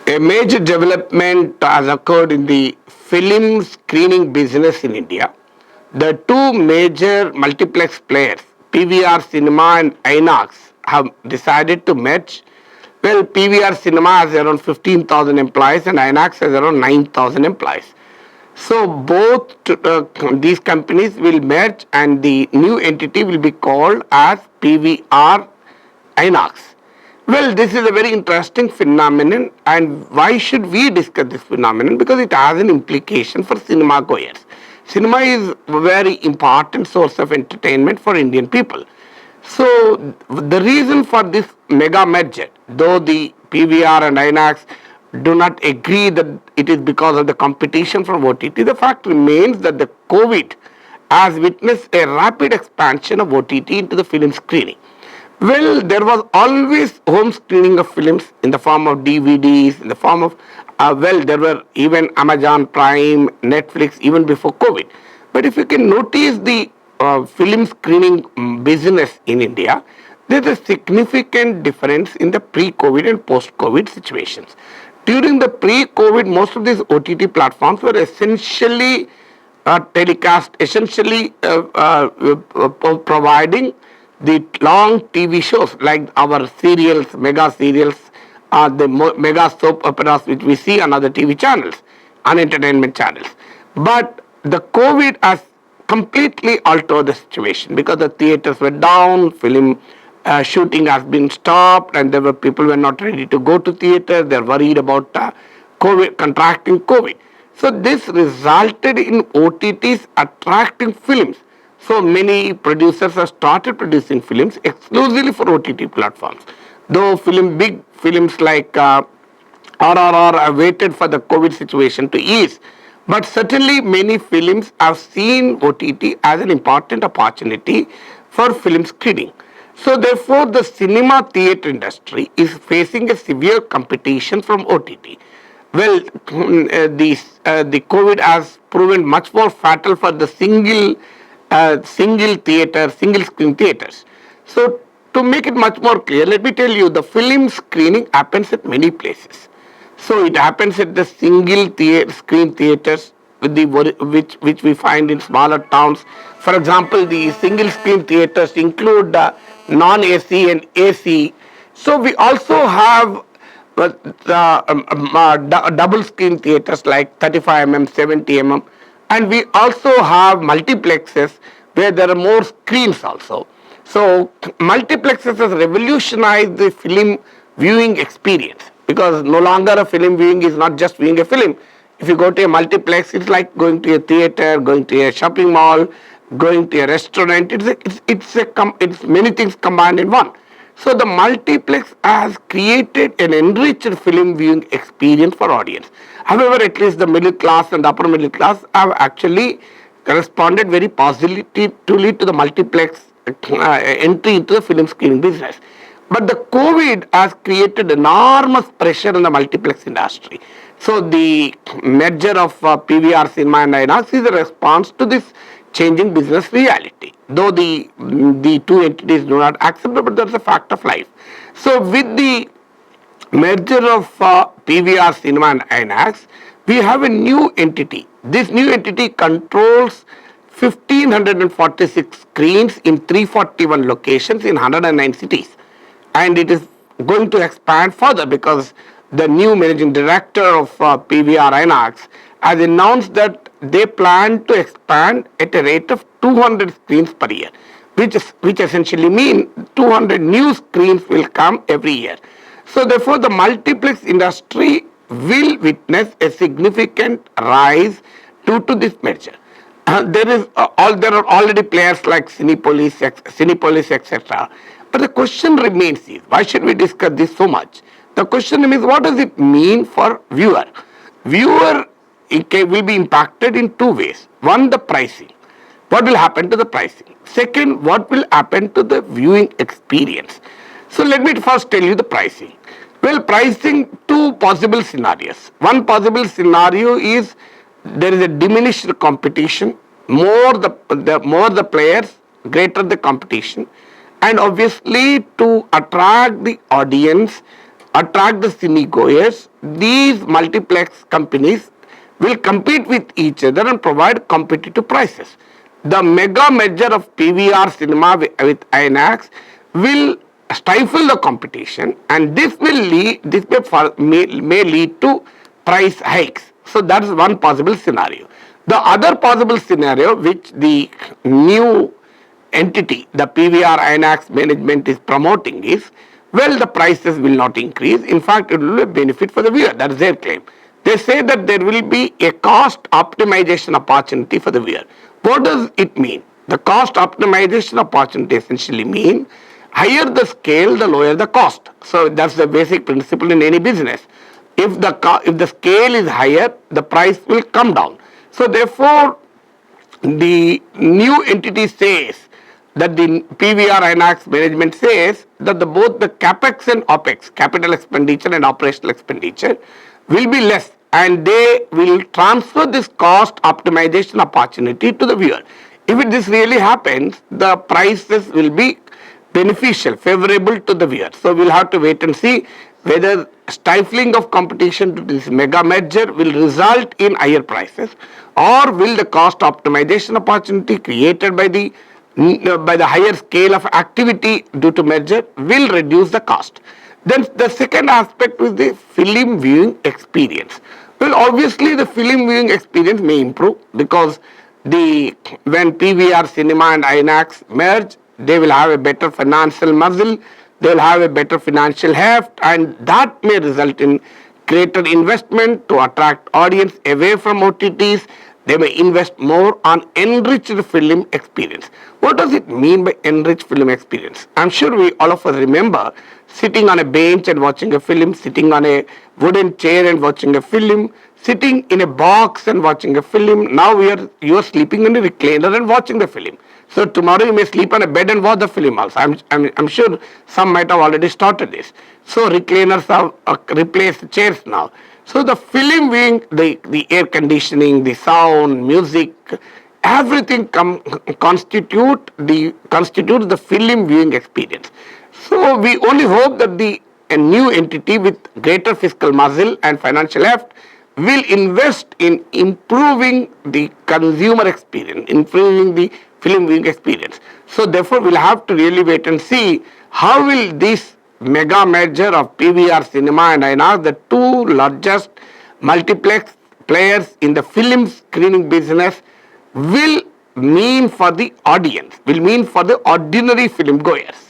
A major development has occurred in the film screening business in India. The two major multiplex players, PVR Cinema and INOX, have decided to merge. Well, PVR Cinema has around 15,000 employees and INOX has around 9,000 employees. So both these companies will merge and the new entity will be called as PVR INOX. Well, this is a very interesting phenomenon, and why should we discuss this phenomenon? Because it has an implication for cinema goers. Cinema is a very important source of entertainment for Indian people. So, the reason for this mega merger, though the PVR and INOX do not agree that it is because of the competition from OTT, the fact remains that the COVID has witnessed a rapid expansion of OTT into the film screening. Well, there was always home screening of films in the form of DVDs, in the form of, there were even Amazon Prime, Netflix, even before COVID. But if you can notice the film screening business in India, there's a significant difference in the pre-COVID and post-COVID situations. During the pre-COVID, most of these OTT platforms were essentially telecast, essentially providing the long TV shows like our serials, mega serials, the mega soap operas which we see on other TV channels, on entertainment channels. But the COVID has completely altered the situation because the theaters were down, film shooting has been stopped, and there were people who were not ready to go to theater. They're worried about COVID, contracting COVID. So this resulted in OTTs attracting films. So many producers have started producing films exclusively for OTT platforms. Though big films like RRR have waited for the COVID situation to ease. But certainly many films have seen OTT as an important opportunity for film screening. So therefore the cinema theatre industry is facing a severe competition from OTT. Well, the COVID has proven much more fatal for the single screen theaters. So to make it much more clear, let me tell you, the film screening happens at many places. So it happens at the screen theaters which we find in smaller towns. For example, the single screen theaters include non-AC and AC. So we also have double screen theaters like 35 70 and we also have multiplexes where there are more screens also. So multiplexes has revolutionized the film viewing experience because no longer a film viewing is not just viewing a film. If you go to a multiplex, it's like going to a theater, going to a shopping mall, going to a restaurant. It's many things combined in one. So the multiplex has created an enriched film viewing experience for audience. However, at least the middle class and the upper middle class have actually responded very positively to the multiplex entry into the film screening business. But the COVID has created enormous pressure in the multiplex industry. So the merger of PVR Cinema and INOX is a response to this changing business reality. Though the two entities do not accept it, but that's a fact of life. So with the merger of PVR Cinema and INOX, we have a new entity. This new entity controls 1,546 screens in 341 locations in 109 cities. And it is going to expand further because the new managing director of PVR INOX has announced that they plan to expand at a rate of 200 screens per year, which essentially means 200 new screens will come every year. So therefore the multiplex industry will witness a significant rise due to this merger. There are already players like Cinepolis, etc. But the question remains is, why should we discuss this so much? The question remains, what does it mean for viewer? Viewer will be impacted in two ways. One, the pricing. What will happen to the pricing? Second, what will happen to the viewing experience? So let me first tell you the pricing. Well, pricing, two possible scenarios. One possible scenario is there is a diminished competition. More the players, greater the competition. And obviously to attract the audience, attract the cine goers, these multiplex companies will compete with each other and provide competitive prices. The mega merger of PVR cinema with INOX will stifle the competition, and this may lead to price hikes. So that is one possible scenario. The other possible scenario which the new entity, the PVR INOX management is promoting is, well, the prices will not increase. In fact, it will be a benefit for the viewer. That is their claim. They say that there will be a cost optimization opportunity for the viewer. What does it mean? The cost optimization opportunity essentially means higher the scale, the lower the cost. So that's the basic principle in any business. If the scale is higher, the price will come down. So therefore, the new entity says that the PVR INOX management says that both the capex and opex, capital expenditure and operational expenditure, will be less, and they will transfer this cost optimization opportunity to the viewer. If this really happens, the prices will be beneficial, favorable to the viewer. So we'll have to wait and see whether stifling of competition to this mega merger will result in higher prices, or will the cost optimization opportunity created by the higher scale of activity due to merger will reduce the cost. Then the second aspect is the film viewing experience. Well, obviously the film viewing experience may improve because when PVR Cinema and INOX merge, they will have a better financial muscle, they will have a better financial heft, and that may result in greater investment to attract audience away from OTTs. They may invest more on enriched film experience. What does it mean by enriched film experience? I'm sure all of us remember sitting on a bench and watching a film, sitting on a wooden chair and watching a film, sitting in a box and watching a film. Now you are sleeping on a recliner and watching the film. So tomorrow you may sleep on a bed and watch the film also. I'm sure some might have already started this. So recliners have replaced chairs now. So the film viewing, the air conditioning, the sound, music, everything constitutes the film viewing experience. So we only hope that a new entity with greater fiscal muscle and financial heft will invest in improving the consumer experience, improving the film viewing experience. So therefore we'll have to really wait and see how will this mega merger of PVR Cinema and INOX, the two largest multiplex players in the film screening business, will mean for the audience, will mean for the ordinary film goers.